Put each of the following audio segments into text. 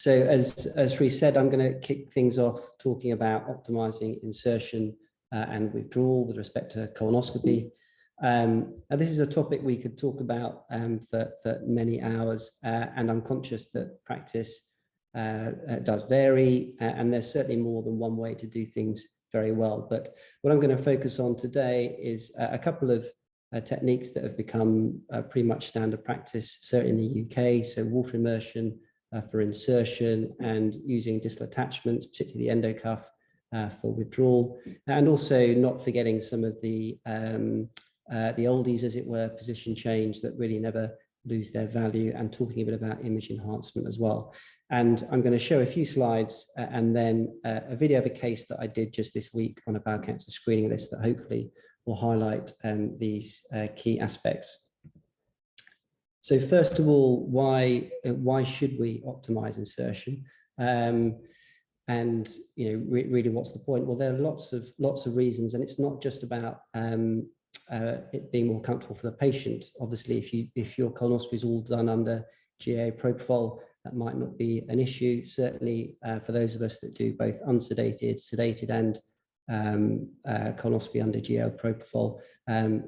So as Sri said, I'm going to kick things off talking about optimizing insertion and withdrawal with respect to colonoscopy. And this is a topic we could talk about for many hours, and I'm conscious that practice does vary, and there's certainly more than one way to do things very well. But what I'm going to focus on today is a couple of techniques that have become pretty much standard practice, certainly in the UK. So water immersion for insertion, and using distal attachments, particularly the endocuff, for withdrawal, and also not forgetting some of the oldies, as it were, position change that really never lose their value, and talking a bit about image enhancement as well. And I'm going to show a few slides and then a video of a case that I did just this week on a bowel cancer screening list that hopefully will highlight these key aspects. So first of all, why should we optimize insertion? And really, what's the point? Well, there are lots of reasons, and it's not just about it being more comfortable for the patient. Obviously, if your colonoscopy is all done under GAO propofol, that might not be an issue. Certainly, for those of us that do both unsedated, sedated, and colonoscopy under GAO propofol,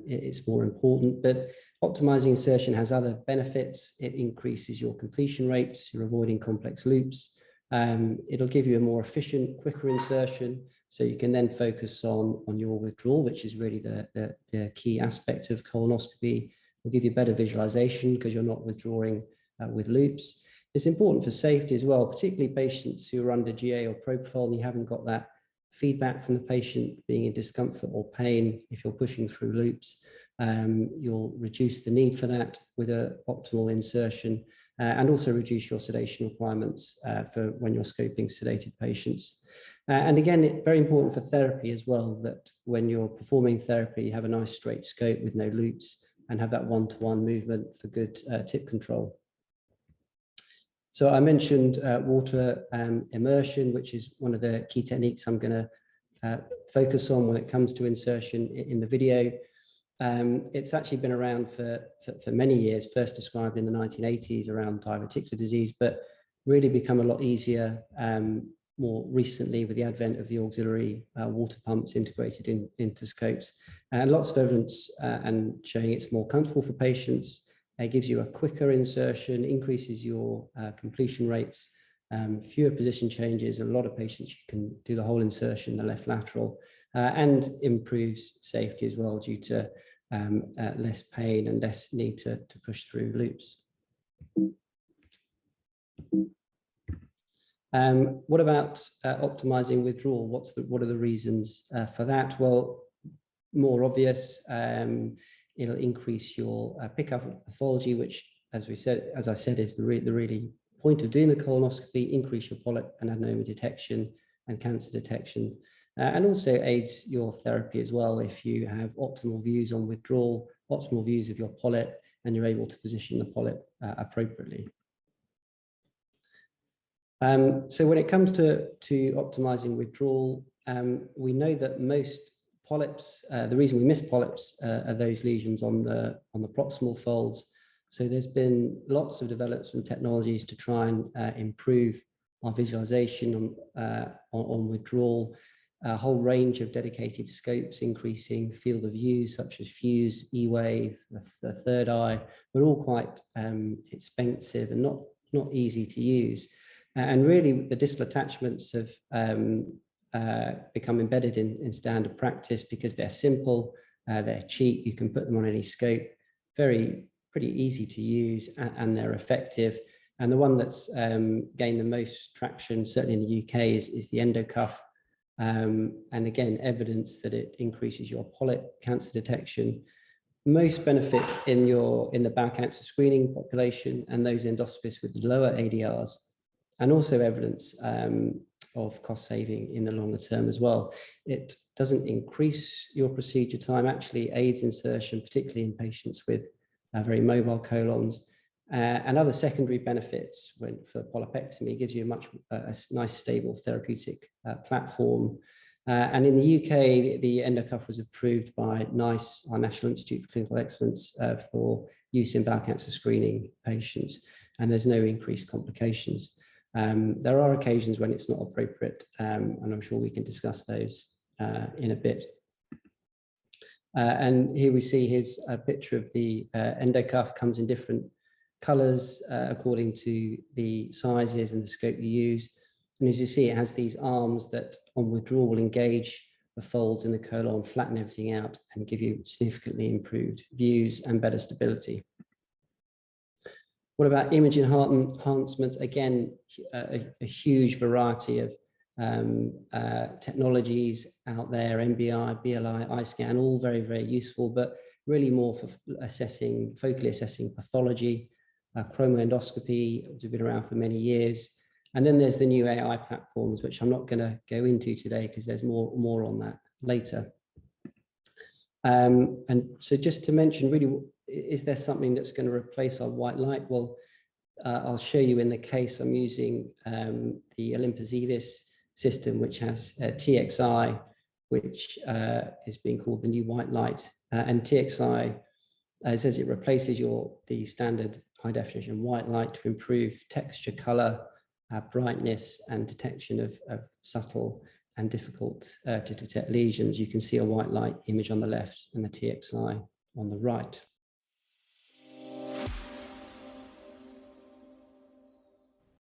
it's more important. But optimizing insertion has other benefits. It increases your completion rates. You're avoiding complex loops. It'll give you a more efficient, quicker insertion, so you can then focus on your withdrawal, which is really the key aspect of colonoscopy. It'll give you better visualization because you're not withdrawing with loops. It's important for safety as well, particularly patients who are under GA or propofol and you haven't got that feedback from the patient being in discomfort or pain. If you're pushing through loops, you'll reduce the need for that with an optimal insertion, and also reduce your sedation requirements for when you're scoping sedated patients. And again, it's very important for therapy as well, that when you're performing therapy, you have a nice straight scope with no loops and have that one-to-one movement for good tip control. So I mentioned water immersion, which is one of the key techniques I'm going to focus on when it comes to insertion in the video. It's actually been around for many years, first described in the 1980s around diverticular disease, but really become a lot easier more recently with the advent of the auxiliary water pumps integrated into scopes. And lots of evidence and showing it's more comfortable for patients. It gives you a quicker insertion, increases your completion rates, fewer position changes. A lot of patients, you can do the whole insertion, the left lateral, and improves safety as well due to less pain and less need to push through loops. What about optimizing withdrawal? What are the reasons for that? Well, more obvious. It'll increase your pickup of pathology, which, as I said, is the really point of doing the colonoscopy. Increase your polyp and adenoma detection and cancer detection, and also aids your therapy as well if you have optimal views on withdrawal, optimal views of your polyp, and you're able to position the polyp appropriately. So when it comes to optimizing withdrawal, we know that most polyps, the reason we miss polyps are those lesions on the proximal folds. So there's been lots of developments and technologies to try and improve our visualization on withdrawal. A whole range of dedicated scopes, increasing field of view, such as Fuse, E-Wave, the third eye, but all quite expensive and not easy to use. And really, the distal attachments have become embedded in standard practice because they're simple, they're cheap, you can put them on any scope, pretty easy to use, and they're effective. And the one that's gained the most traction, certainly in the UK, is the endocuff. And again, evidence that it increases your polyp cancer detection. Most benefit in the bowel cancer screening population and those endoscopists with lower ADRs, and also evidence of cost saving in the longer term as well. It doesn't increase your procedure time, actually aids insertion, particularly in patients with very mobile colons, and other secondary benefits for polypectomy. Gives you a nice stable therapeutic platform. And in the UK, the endocuff was approved by NICE, our National Institute for Clinical Excellence, for use in bowel cancer screening patients, and there's no increased complications. There are occasions when it's not appropriate, and I'm sure we can discuss those in a bit. And here we see his picture of the endocuff. Comes in different colors according to the sizes and the scope you use. And as you see, it has these arms that on withdrawal will engage the folds in the colon, flatten everything out, and give you significantly improved views and better stability. What about image enhancement? Again, a huge variety of technologies out there, MBI, BLI, iScan, all very, very useful, but really more for focally assessing pathology. Chromoendoscopy, which have been around for many years. And then there's the new AI platforms, which I'm not going to go into today because there's more on that later. And so just to mention, really, is there something that's going to replace our white light? Well, I'll show you in the case I'm using the Olympus Evis system, which has TXI, which is being called the new white light. And TXI says it replaces the standard high definition white light to improve texture, color, brightness, and detection of subtle and difficult to detect lesions. You can see a white light image on the left and the TXI on the right.